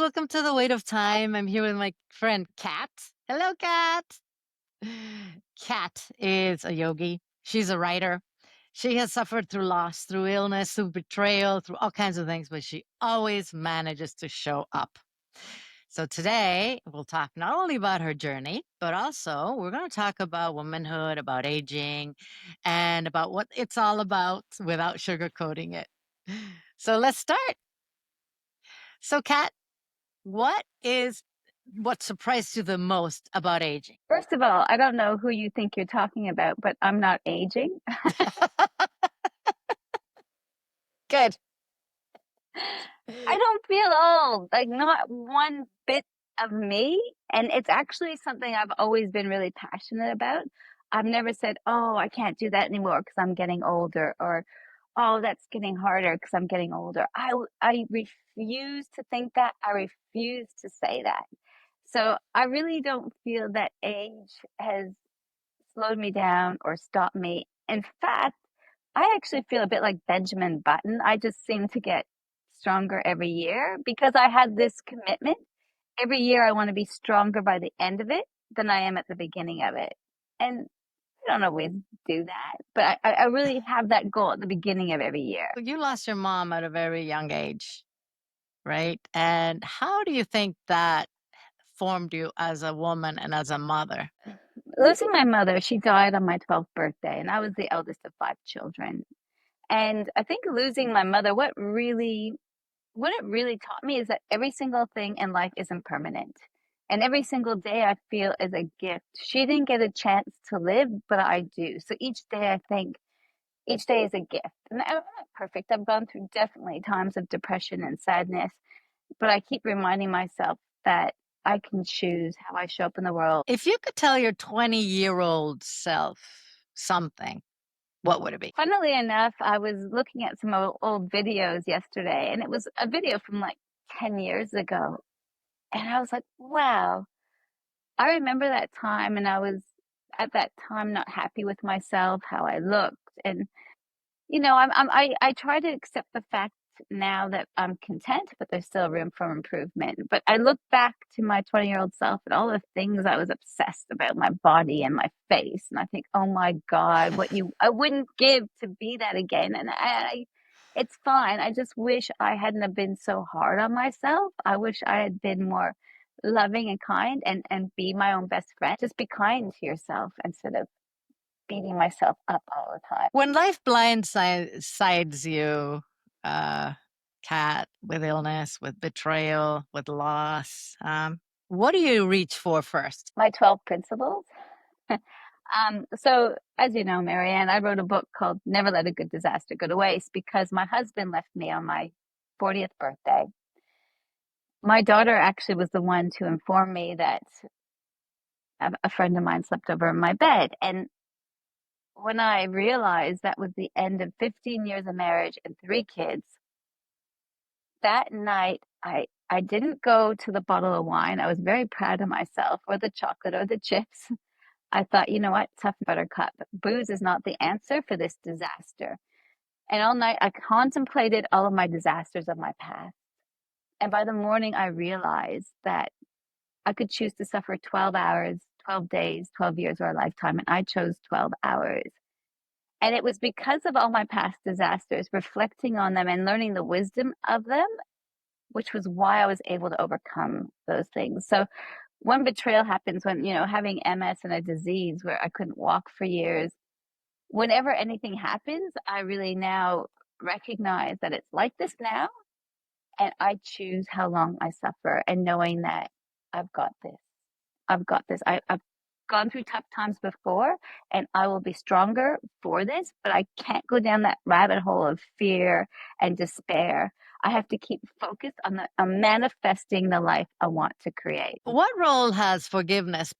Welcome to the Weight of Time. I'm here with my friend Kat. Hello, Kat. Kat is a yogi. She's a writer. She has suffered through loss, through illness, through betrayal, through all kinds of things, but she always manages to show up. So today we'll talk not only about her journey, but also we're going to talk about womanhood, about aging, and about what it's all about without sugarcoating it. So let's start. So, Kat, what surprised you the most about aging? First of all, I don't know who you think you're talking about, but I'm not aging. Good. I don't feel old, like not one bit of me. And it's actually something I've always been really passionate about. I've never said, oh, I can't do that anymore because I'm getting older, or oh, that's getting harder because I'm getting older. I refuse to think that. I refuse to say that. So I really don't feel that age has slowed me down or stopped me. In fact, I actually feel a bit like Benjamin Button. I just seem to get stronger every year because I had this commitment. Every year I want to be stronger by the end of it than I am at the beginning of it. And I don't always do that, but I really have that goal at the beginning of every year. You lost your mom at a very young age, right? And how do you think that formed you as a woman and as a mother? Losing my mother, she died on my 12th birthday, and I was the eldest of five children. And I think losing my mother, what it really taught me is that every single thing in life isn't permanent. And every single day I feel is a gift. She didn't get a chance to live, but I do. So each day I think each day is a gift. And I'm not perfect. I've gone through definitely times of depression and sadness, but I keep reminding myself that I can choose how I show up in the world. If you could tell your 20-year-old self something, what would it be? Funnily enough, I was looking at some old videos yesterday, and it was a video from like 10 years ago. And I was like, wow, I remember that time, and I was at that time not happy with myself, how I looked, and I try to accept the fact now that I'm content, but there's still room for improvement. But I look back to my 20-year-old self and all the things I was obsessed about, my body and my face, and I think, oh my God, I wouldn't give to be that again. And it's fine. I just wish I hadn't have been so hard on myself. I wish I had been more loving and kind and be my own best friend. Just be kind to yourself instead of beating myself up all the time. When life blindsides you, uh, Kat, with illness, with betrayal, with loss, what do you reach for first? My 12 principles. So as you know, Marianne, I wrote a book called Never Let a Good Disaster Go to Waste because my husband left me on my 40th birthday. My daughter actually was the one to inform me that a friend of mine slept over in my bed. And when I realized that was the end of 15 years of marriage and three kids, that night I didn't go to the bottle of wine. I was very proud of myself, or the chocolate or the chips. I thought, you know what, tough buttercup. Booze is not the answer for this disaster. And all night I contemplated all of my disasters of my past. And by the morning, I realized that I could choose to suffer 12 hours, 12 days, 12 years, or a lifetime. And I chose 12 hours. And it was because of all my past disasters, reflecting on them and learning the wisdom of them, which was why I was able to overcome those things. So when betrayal happens, when, having MS and a disease where I couldn't walk for years, whenever anything happens, I really now recognize that it's like this now, and I choose how long I suffer, and knowing that I've got this. I've got this. I've gone through tough times before, and I will be stronger for this, but I can't go down that rabbit hole of fear and despair. I have to keep focused on manifesting the life I want to create. What role has forgiveness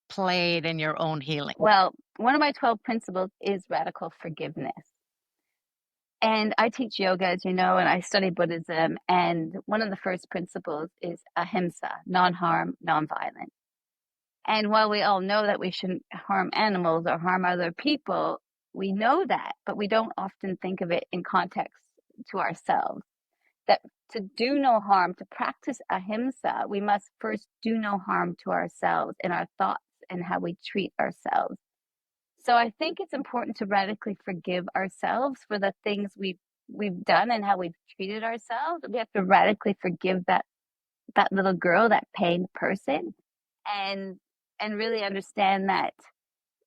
played in your own healing? Well, one of my 12 principles is radical forgiveness. And I teach yoga, as you know, and I study Buddhism. And one of the first principles is ahimsa, non-harm, non-violence. And while we all know that we shouldn't harm animals or harm other people, we know that, but we don't often think of it in context to ourselves. That to do no harm, to practice ahimsa, we must first do no harm to ourselves in our thoughts and how we treat ourselves. So I think it's important to radically forgive ourselves for the things we've done and how we've treated ourselves. We have to radically forgive that little girl, that pained person, and really understand that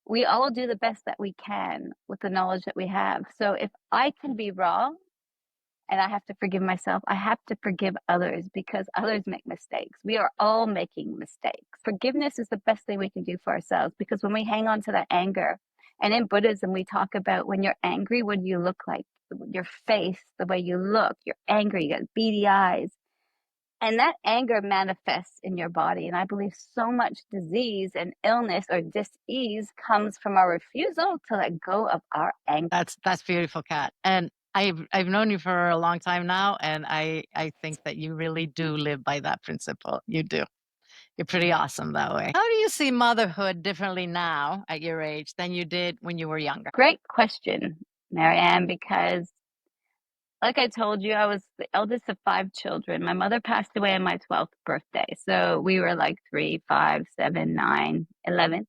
we all do the best that we can with the knowledge that we have. So if I can be wrong and I have to forgive myself, I have to forgive others because others make mistakes. We are all making mistakes. Forgiveness is the best thing we can do for ourselves, because when we hang on to that anger, and in Buddhism, we talk about when you're angry, what do you look like? Your face, the way you look, you're angry, you got beady eyes. And that anger manifests in your body. And I believe so much disease and illness or dis-ease comes from our refusal to let go of our anger. That's beautiful, Kat. And I've known you for a long time now, and I think that you really do live by that principle. You do. You're pretty awesome that way. How do you see motherhood differently now at your age than you did when you were younger? Great question, Marianne, because like I told you, I was the eldest of 5 children. My mother passed away on my 12th birthday. So we were like 3, 5, 7, 9, 11.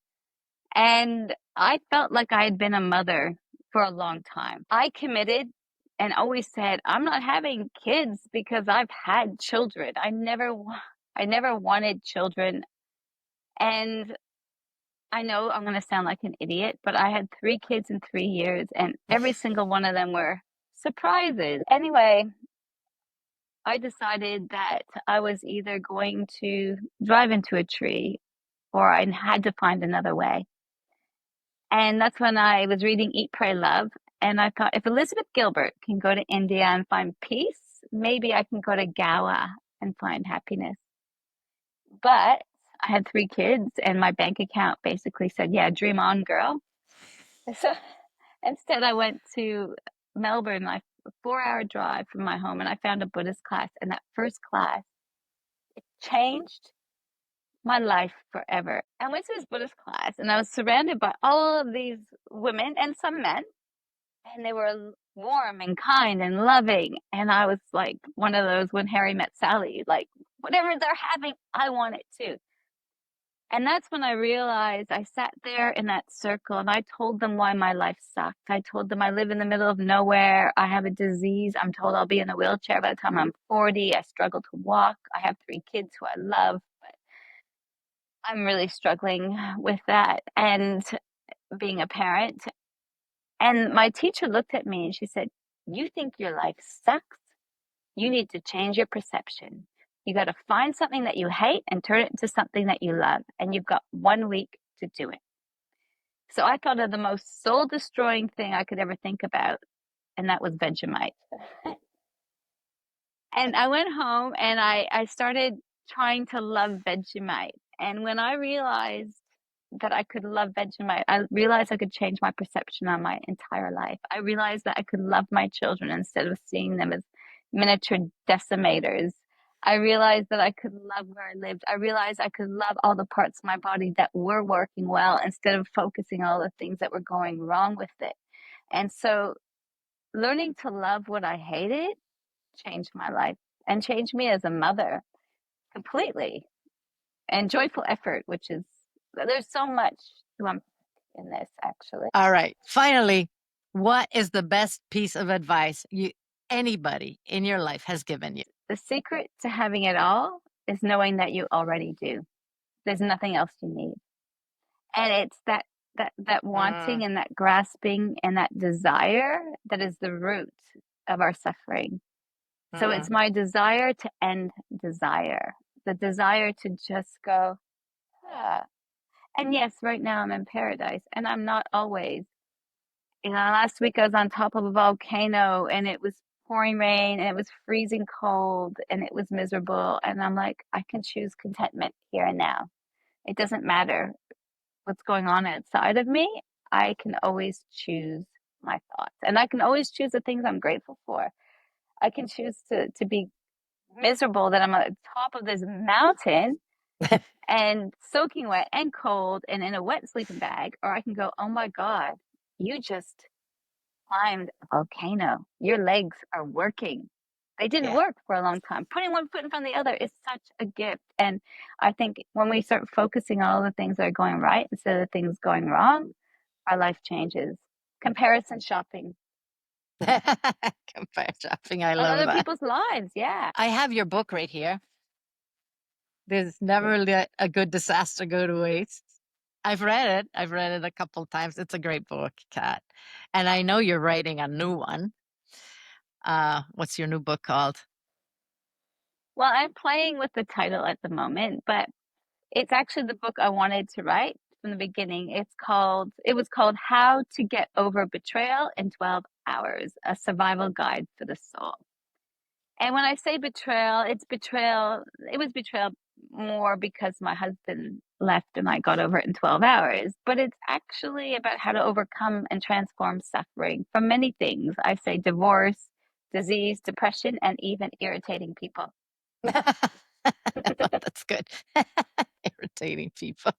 And I felt like I had been a mother for a long time. I committed and always said, I'm not having kids because I've had children. I never wanted children. And I know I'm going to sound like an idiot, but I had 3 kids in 3 years, and every single one of them were surprises. Anyway, I decided that I was either going to drive into a tree or I had to find another way. And that's when I was reading Eat, Pray, Love. And I thought, if Elizabeth Gilbert can go to India and find peace, maybe I can go to Goa and find happiness. But I had 3 kids, and my bank account basically said, yeah, dream on, girl. So instead, I went to Melbourne, like a 4-hour drive from my home, and I found a Buddhist class. And that first class changed my life forever. I went to this Buddhist class, and I was surrounded by all of these women and some men, and they were warm and kind and loving. And I was like one of those when Harry met Sally, like whatever they're having, I want it too. And that's when I realized I sat there in that circle and I told them why my life sucked. I told them I live in the middle of nowhere. I have a disease. I'm told I'll be in a wheelchair by the time I'm 40. I struggle to walk. I have 3 kids who I love, but I'm really struggling with that and being a parent. And my teacher looked at me and she said, you think your life sucks? You need to change your perception. You got to find something that you hate and turn it into something that you love. And you've got 1 week to do it. So I thought of the most soul destroying thing I could ever think about, and that was Vegemite. And I went home and I started trying to love Vegemite. And when I realized that I could love Vegemite, I realized I could change my perception on my entire life. I realized that I could love my children instead of seeing them as miniature decimators. I realized that I could love where I lived. I realized I could love all the parts of my body that were working well instead of focusing on all the things that were going wrong with it. And so learning to love what I hated changed my life and changed me as a mother completely. And joyful effort, which is, there's so much to unpack in this, actually. All right. Finally, what is the best piece of advice anybody in your life has given you? The secret to having it all is knowing that you already do. There's nothing else you need. And it's that wanting and that grasping and that desire that is the root of our suffering. So it's my desire to end desire, the desire to just go, ah. And yes, right now I'm in paradise, and I'm not always. Last week I was on top of a volcano and it was pouring rain and it was freezing cold and it was miserable. And I'm like, I can choose contentment here and now. It doesn't matter what's going on outside of me. I can always choose my thoughts, and I can always choose the things I'm grateful for. I can choose to be miserable that I'm at the top of this mountain and soaking wet and cold and in a wet sleeping bag, or I can go, oh my God, you just climbed a volcano. Your legs are working. They didn't Yeah. work for a long time. Putting one foot in front of the other is such a gift. And I think when we start focusing on all the things that are going right instead of the things going wrong, our life changes. Comparison shopping Compare shopping. I on love other that. people's lives. Yeah. I have your book right here. There's never let a good disaster go to waste. I've read it. I've read it a couple times. It's a great book, Kat. And I know you're writing a new one. What's your new book called? Well, I'm playing with the title at the moment, but it's actually the book I wanted to write from the beginning. It was called How to Get Over Betrayal in 12 Hours, a survival guide for the soul. And when I say betrayal, it was betrayal more because my husband left and I got over it in 12 hours. But it's actually about how to overcome and transform suffering from many things. I say divorce, disease, depression, and even irritating people. That's good. Irritating people.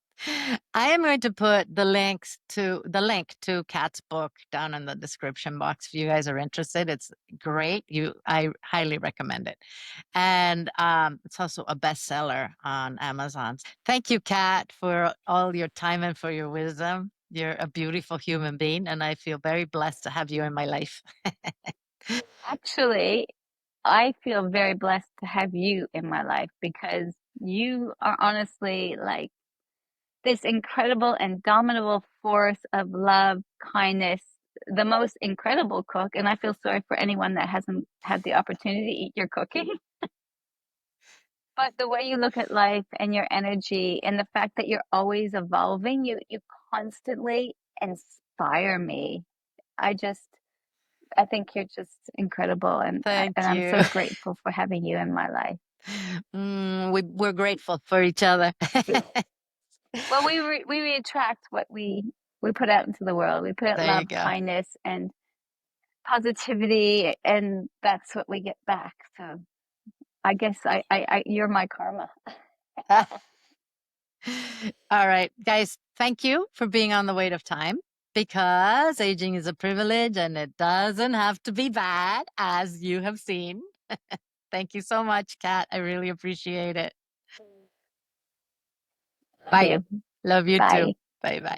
I am going to put the link to Kat's book down in the description box if you guys are interested. It's great. I highly recommend it. And it's also a bestseller on Amazon. Thank you, Kat, for all your time and for your wisdom. You're a beautiful human being, and I feel very blessed to have you in my life. Actually, I feel very blessed to have you in my life because you are honestly like this incredible and dominable force of love, kindness, the most incredible cook. And I feel sorry for anyone that hasn't had the opportunity to eat your cooking. But the way you look at life and your energy and the fact that you're always evolving, you constantly inspire me. I just I think you're just incredible and Thank I'm you. so grateful for having you in my life. We're grateful for each other. Well, we attract what we put out into the world. We put out There you love, go. kindness, and positivity, and that's what we get back. So I guess you're my karma. All right, guys, thank you for being on the Weight of Time because aging is a privilege and it doesn't have to be bad, as you have seen. Thank you so much, Kat. I really appreciate it. Love Bye. you. Love you too. Bye. Bye bye.